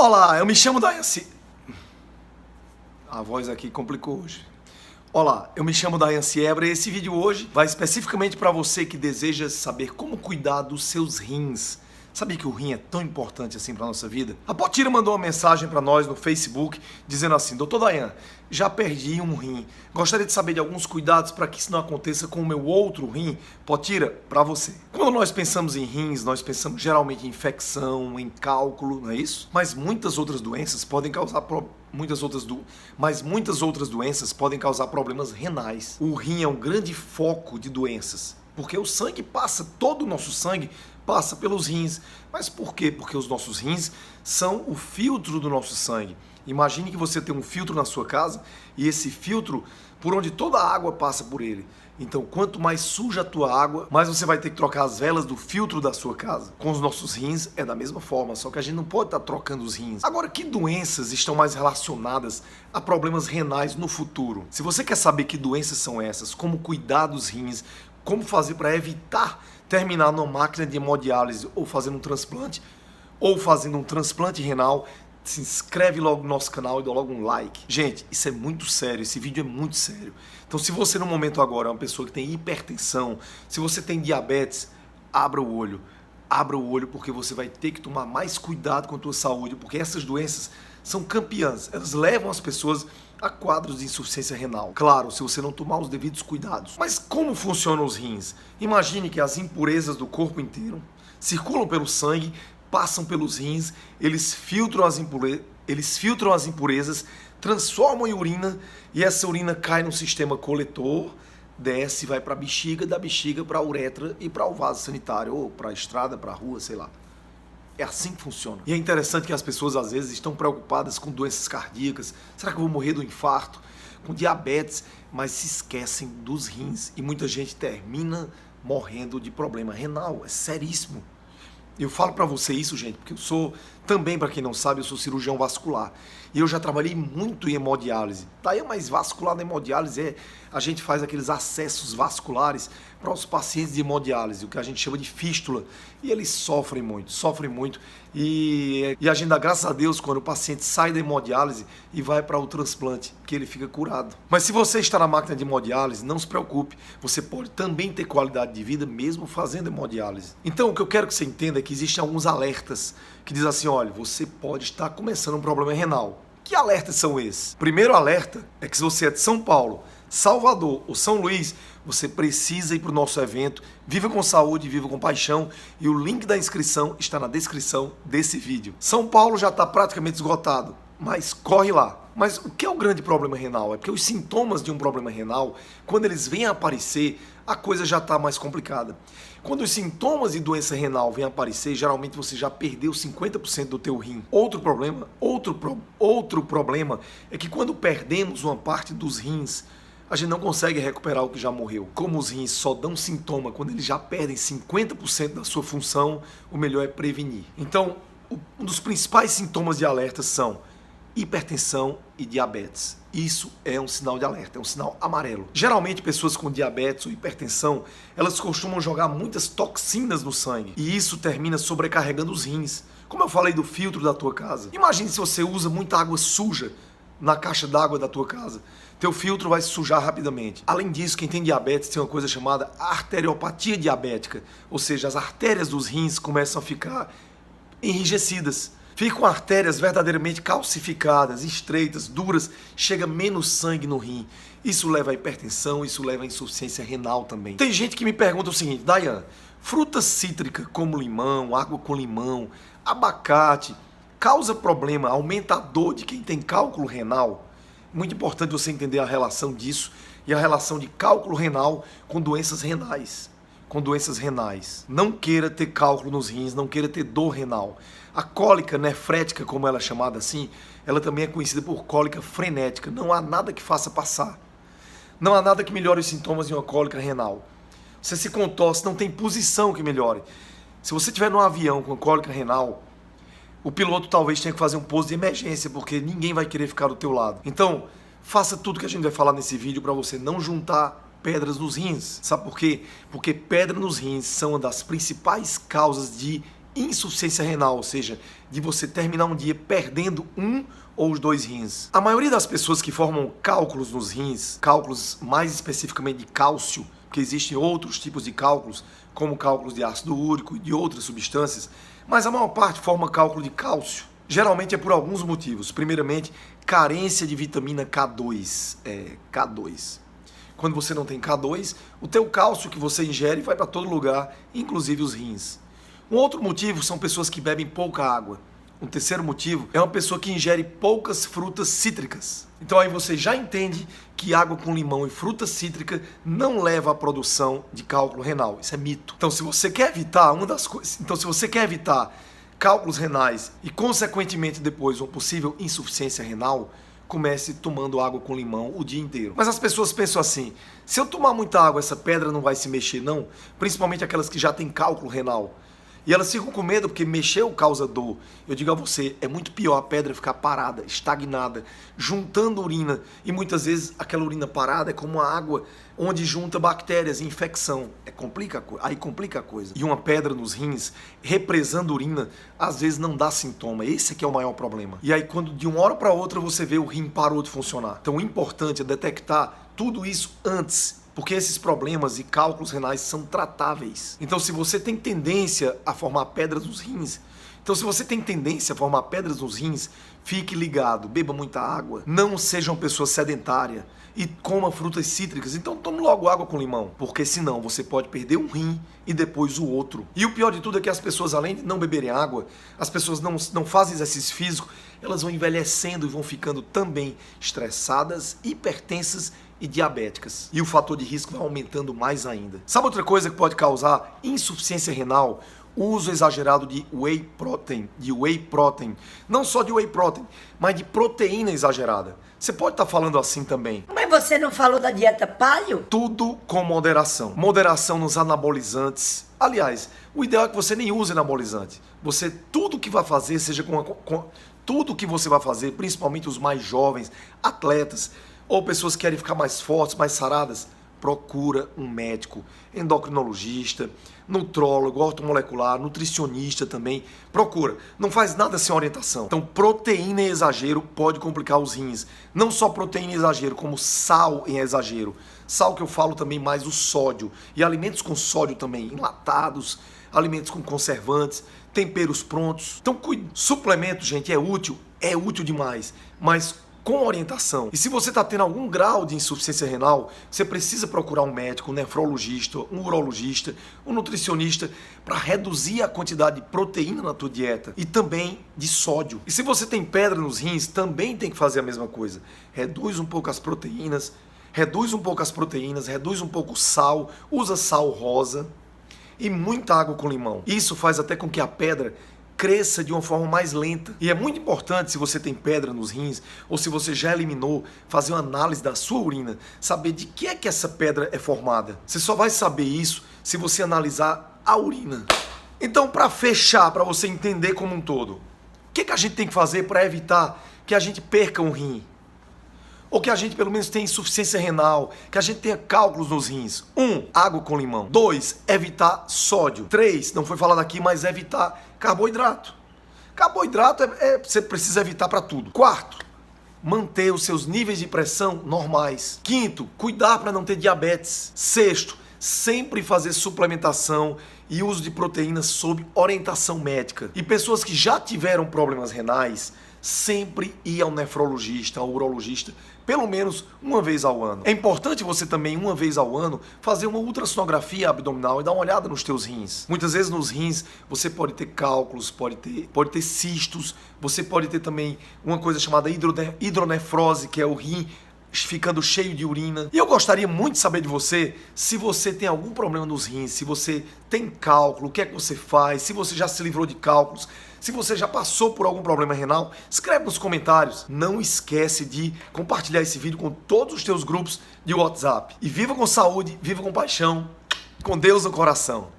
Olá, eu me chamo Dayanci. A voz aqui complicou hoje. Olá, eu me chamo Dayanci Ebra e esse vídeo hoje vai especificamente para você que deseja saber como cuidar dos seus rins. Sabia que o rim é tão importante assim para nossa vida? A Potira mandou uma mensagem para nós no Facebook dizendo assim: Doutor Dayan, já perdi um rim. Gostaria de saber de alguns cuidados para que isso não aconteça com o meu outro rim. Potira, para você. Quando nós pensamos em rins, nós pensamos geralmente em infecção, em cálculo, não é isso? Mas muitas outras doenças podem causar muitas outras doenças podem causar problemas renais. O rim é um grande foco de doenças, porque o sangue passa, todo o nosso sangue passa pelos rins. Mas por quê? Porque os nossos rins são o filtro do nosso sangue. Imagine que você tem um filtro na sua casa e esse filtro, por onde toda a água passa por ele. Então, quanto mais suja a tua água, mais você vai ter que trocar as velas do filtro da sua casa. Com os nossos rins é da mesma forma, só que a gente não pode estar trocando os rins. Agora, que doenças estão mais relacionadas a problemas renais no futuro? Se você quer saber que doenças são essas, como cuidar dos rins, como fazer para evitar terminar numa máquina de hemodiálise ou fazendo um transplante renal, se inscreve logo no nosso canal e dá logo um like. Gente, isso é muito sério, esse vídeo é muito sério. Então, se você no momento agora é uma pessoa que tem hipertensão, se você tem diabetes, abra o olho porque você vai ter que tomar mais cuidado com a tua saúde, porque essas doenças são campeãs, elas levam as pessoas a quadros de insuficiência renal. Claro, se você não tomar os devidos cuidados. Mas como funcionam os rins? Imagine que as impurezas do corpo inteiro circulam pelo sangue, passam pelos rins, eles filtram as impurezas, transformam em urina e essa urina cai no sistema coletor, desce, vai para a bexiga, da bexiga para a uretra e para o vaso sanitário, ou para a estrada, para a rua, sei lá. É assim que funciona. E é interessante que as pessoas às vezes estão preocupadas com doenças cardíacas. Será que eu vou morrer do infarto? Com diabetes, mas se esquecem dos rins. E muita gente termina morrendo de problema renal. É seríssimo. Eu falo pra você isso, gente, porque eu sou, também para quem não sabe, eu sou cirurgião vascular. E eu já trabalhei muito em hemodiálise. Daí a mais vascular na hemodiálise a gente faz aqueles acessos vasculares para os pacientes de hemodiálise, o que a gente chama de fístula. E eles sofrem muito. E a gente dá graças a Deus quando o paciente sai da hemodiálise e vai para o transplante, que ele fica curado. Mas se você está na máquina de hemodiálise, não se preocupe. Você pode também ter qualidade de vida mesmo fazendo hemodiálise. Então o que eu quero que você entenda é que existem alguns alertas que dizem assim: olha, você pode estar começando um problema renal. Que alertas são esses? Primeiro alerta é que se você é de São Paulo, Salvador ou São Luís, você precisa ir para o nosso evento Viva com Saúde, Viva com Paixão, e o link da inscrição está na descrição desse vídeo. São Paulo já está praticamente esgotado, mas corre lá. Mas o que é o grande problema renal? É porque os sintomas de um problema renal, quando eles vêm a aparecer, a coisa já está mais complicada. Quando os sintomas de doença renal vêm a aparecer, geralmente você já perdeu 50% do teu rim. Outro problema é que quando perdemos uma parte dos rins, a gente não consegue recuperar o que já morreu. Como os rins só dão sintoma quando eles já perdem 50% da sua função, o melhor é prevenir. Então, um dos principais sintomas de alerta são hipertensão e diabetes. Isso é um sinal de alerta, é um sinal amarelo. Geralmente pessoas com diabetes ou hipertensão, elas costumam jogar muitas toxinas no sangue e isso termina sobrecarregando os rins. Como eu falei do filtro da tua casa. Imagine se você usa muita água suja na caixa d'água da tua casa. Teu filtro vai se sujar rapidamente. Além disso, quem tem diabetes tem uma coisa chamada arteriopatia diabética, ou seja, as artérias dos rins começam a ficar enrijecidas. Ficam artérias verdadeiramente calcificadas, estreitas, duras, chega menos sangue no rim. Isso leva à hipertensão, isso leva à insuficiência renal também. Tem gente que me pergunta o seguinte: Dayan, fruta cítrica como limão, água com limão, abacate, causa problema, aumenta a dor de quem tem cálculo renal? Muito importante você entender a relação disso e a relação de cálculo renal com doenças renais. Não queira ter cálculo nos rins, não queira ter dor renal. A cólica nefrética, como ela é chamada assim, ela também é conhecida por cólica frenética. Não há nada que faça passar. Não há nada que melhore os sintomas de uma cólica renal. Você se contorce, não tem posição que melhore. Se você estiver num avião com cólica renal, o piloto talvez tenha que fazer um pouso de emergência, porque ninguém vai querer ficar do teu lado. Então, faça tudo que a gente vai falar nesse vídeo para você não juntar pedras nos rins. Sabe por quê? Porque pedra nos rins são uma das principais causas de insuficiência renal, ou seja, de você terminar um dia perdendo um ou os dois rins. A maioria das pessoas que formam cálculos nos rins, cálculos mais especificamente de cálcio, porque existem outros tipos de cálculos, como cálculos de ácido úrico e de outras substâncias, mas a maior parte forma cálculo de cálcio. Geralmente é por alguns motivos. Primeiramente, carência de vitamina K2. K2. Quando você não tem K2, o teu cálcio que você ingere vai para todo lugar, inclusive os rins. Um outro motivo são pessoas que bebem pouca água. Um terceiro motivo é uma pessoa que ingere poucas frutas cítricas. Então aí você já entende que água com limão e fruta cítrica não leva à produção de cálculo renal. Isso é mito. Então se você quer evitar cálculos renais e consequentemente depois uma possível insuficiência renal, comece tomando água com limão o dia inteiro. Mas as pessoas pensam assim: se eu tomar muita água, essa pedra não vai se mexer, não? Principalmente aquelas que já têm cálculo renal. E elas ficam com medo porque mexeu causa dor. Eu digo a você, é muito pior a pedra ficar parada, estagnada, juntando urina. E muitas vezes aquela urina parada é como a água onde junta bactérias e infecção. Aí complica a coisa. E uma pedra nos rins, represando urina, às vezes não dá sintoma. Esse aqui é o maior problema. E aí quando de uma hora para outra você vê o rim parou de funcionar. Então o importante é detectar tudo isso antes, porque esses problemas e cálculos renais são tratáveis. Então, se você tem tendência a formar pedras nos rins, fique ligado, beba muita água, não seja uma pessoa sedentária e coma frutas cítricas. Então, tome logo água com limão, porque senão você pode perder um rim e depois o outro. E o pior de tudo é que as pessoas, além de não beberem água, as pessoas não fazem exercício físico, elas vão envelhecendo e vão ficando também estressadas, hipertensas e diabéticas. E o fator de risco vai aumentando mais ainda. Sabe outra coisa que pode causar insuficiência renal? O uso exagerado de whey protein. Não só de whey protein, mas de proteína exagerada. Você pode estar falando assim também. Mas você não falou da dieta paleo? Tudo com moderação. Moderação nos anabolizantes. Aliás, o ideal é que você nem use anabolizante. Tudo que vai fazer, tudo que você vai fazer, principalmente os mais jovens, atletas, ou pessoas que querem ficar mais fortes, mais saradas, procura um médico, endocrinologista, nutrólogo, ortomolecular, nutricionista também. Procura. Não faz nada sem orientação. Então, proteína em exagero pode complicar os rins. Não só proteína em exagero, como sal em exagero. Sal que eu falo também mais o sódio. E alimentos com sódio também, enlatados, alimentos com conservantes, temperos prontos. Então, suplemento, gente, é útil demais, mas com orientação. E se você está tendo algum grau de insuficiência renal, você precisa procurar um médico, um nefrologista, um urologista, um nutricionista para reduzir a quantidade de proteína na tua dieta e também de sódio. E se você tem pedra nos rins, também tem que fazer a mesma coisa. Reduz um pouco as proteínas, reduz um pouco o sal, usa sal rosa e muita água com limão. Isso faz até com que a pedra cresça de uma forma mais lenta. E é muito importante, se você tem pedra nos rins ou se você já eliminou, fazer uma análise da sua urina, saber de que é que essa pedra é formada. Você só vai saber isso se você analisar a urina. Então, para fechar, para você entender como um todo, o que a gente tem que fazer para evitar que a gente perca um rim? Ou que a gente pelo menos tenha insuficiência renal, que a gente tenha cálculos nos rins. 1. Água com limão. 2. Evitar sódio. 3. Não foi falado aqui, mas evitar carboidrato. Carboidrato você precisa evitar para tudo. 4. Manter os seus níveis de pressão normais. 5. Cuidar para não ter diabetes. 6. Sempre fazer suplementação e uso de proteínas sob orientação médica. E pessoas que já tiveram problemas renais, sempre ir ao nefrologista, ao urologista, pelo menos uma vez ao ano. É importante você também, uma vez ao ano, fazer uma ultrassonografia abdominal e dar uma olhada nos teus rins. Muitas vezes nos rins você pode ter cálculos, pode ter cistos, você pode ter também uma coisa chamada hidronefrose, que é o rim ficando cheio de urina. E eu gostaria muito de saber de você se você tem algum problema nos rins, se você tem cálculo, o que é que você faz, se você já se livrou de cálculos, se você já passou por algum problema renal. Escreve nos comentários. Não esquece de compartilhar esse vídeo com todos os teus grupos de WhatsApp. E viva com saúde, viva com paixão, com Deus no coração.